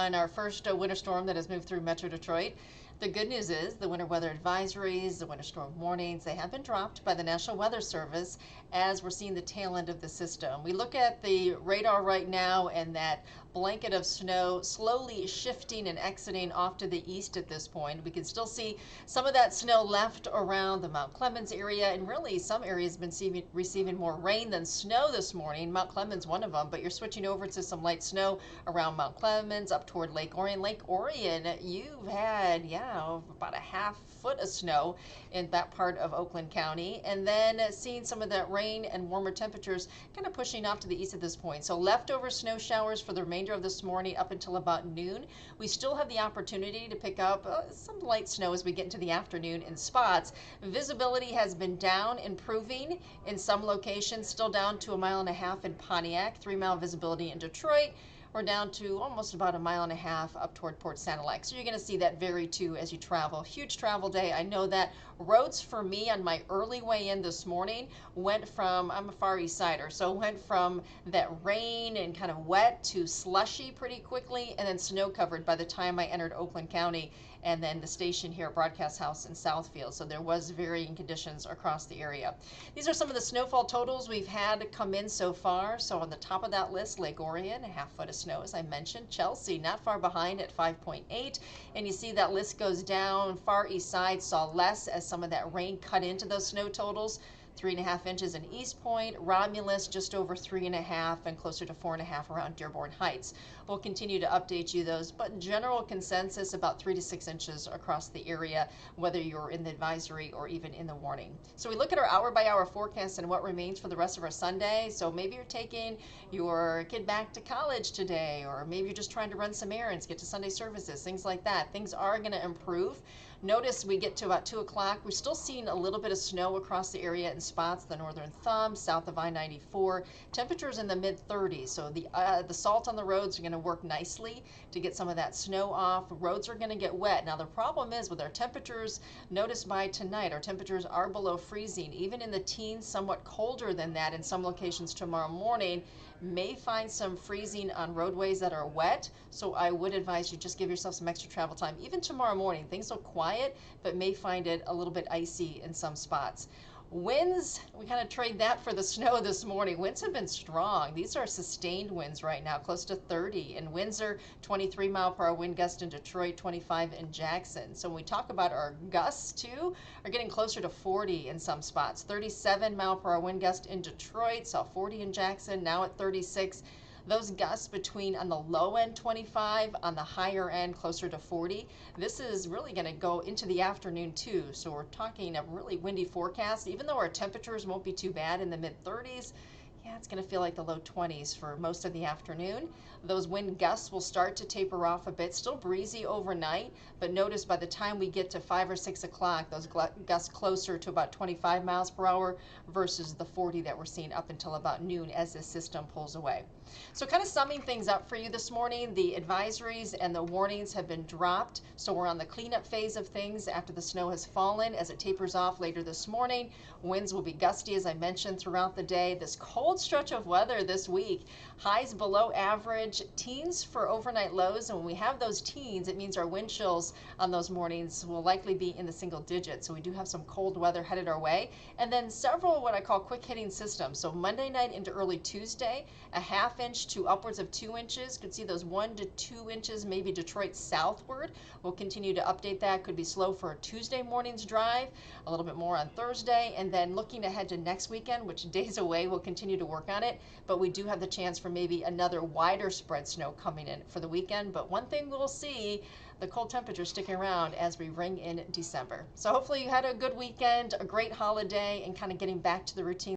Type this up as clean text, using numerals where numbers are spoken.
on our first winter storm that has moved through Metro Detroit. The good news is the winter weather advisories, the winter storm warnings, they have been dropped by the National Weather Service as we're seeing the tail end of the system. We look at the radar right now and that blanket of snow slowly shifting and exiting off to the east at this point. We can still see some of that snow left around the Mount Clemens area, and really some areas have been receiving more rain than snow this morning. Mount Clemens one of them, but you're switching over to some light snow around Mount Clemens up toward Lake Orion. Lake Orion, you've had, about a half foot of snow in that part of Oakland County, and then seeing some of that rain and warmer temperatures kind of pushing off to the east at this point. So leftover snow showers for the remainder of this morning up until about noon. We still have the opportunity to pick up some light snow as we get into the afternoon in spots. Visibility has been down, improving in some locations, still down to 1.5 miles in Pontiac, 3-mile visibility in Detroit. We're down to almost about 1.5 miles up toward Port Sanilac. So you're going to see that vary too as you travel. Huge travel day. I know that roads for me on my early way in this morning went from, I'm a Far East Sider, so went from that rain and kind of wet to slushy pretty quickly and then snow covered by the time I entered Oakland County and then the station here at Broadcast House in Southfield. So there was varying conditions across the area. These are some of the snowfall totals we've had come in so far. So on the top of that list, Lake Orion, a half foot of snow, as I mentioned. Chelsea, not far behind at 5.8. And you see that list goes down. Far East Side saw less as some of that rain cut into those snow totals. 3.5 inches in East Point, Romulus just over 3.5 and closer to 4.5 around Dearborn Heights. We'll continue to update you those, but general consensus about 3 to 6 inches across the area, whether you're in the advisory or even in the warning. So we look at our hour-by-hour forecast and what remains for the rest of our Sunday. So maybe you're taking your kid back to college today, or maybe you're just trying to run some errands, get to Sunday services, things like that. Things are going to improve. Notice we get to about 2 o'clock. We're still seeing a little bit of snow across the area in spots, the northern thumb, south of I-94. Temperatures in the mid-30s, so the salt on the roads are going to work nicely to get some of that snow off. Roads are going to get wet. Now the problem is with our temperatures, notice by tonight, our temperatures are below freezing, even in the teens, somewhat colder than that in some locations tomorrow morning. May find some freezing on roadways that are wet, so I would advise you just give yourself some extra travel time. Even tomorrow morning, things look quiet, but may find it a little bit icy in some spots. Winds, we kind of trade that for the snow this morning. Winds have been strong. These are sustained winds right now, close to 30. In Windsor, 23-mile-per-hour wind gust in Detroit, 25 in Jackson. So when we talk about our gusts too, are getting closer to 40 in some spots. 37-mile-per-hour wind gust in Detroit, saw 40 in Jackson, now at 36. Those gusts between on the low end 25, on the higher end closer to 40. This is really going to go into the afternoon too. So we're talking a really windy forecast. Even though our temperatures won't be too bad in the mid 30s, yeah, it's going to feel like the low 20s for most of the afternoon. Those wind gusts will start to taper off a bit. Still breezy overnight, but notice by the time we get to 5 or 6 o'clock, those gusts closer to about 25 miles per hour versus the 40 that we're seeing up until about noon as this system pulls away. So kind of summing things up for you this morning, the advisories and the warnings have been dropped. So we're on the cleanup phase of things after the snow has fallen. As it tapers off later this morning, winds will be gusty, as I mentioned, throughout the day. This cold stretch of weather this week, highs below average, teens for overnight lows. And when we have those teens, it means our wind chills on those mornings will likely be in the single digits. So we do have some cold weather headed our way. And then several what I call quick hitting systems. So Monday night into early Tuesday, a half inch to upwards of 2 inches. Could see those 1 to 2 inches, maybe Detroit southward. We'll continue to update that. Could be slow for a Tuesday morning's drive, a little bit more on Thursday, and then looking ahead to next weekend, which days away, we'll continue to work on it. But we do have the chance for maybe another wider spread snow coming in for the weekend. But one thing we'll see, the cold temperatures sticking around as we ring in December. So hopefully you had a good weekend, a great holiday, and kind of getting back to the routine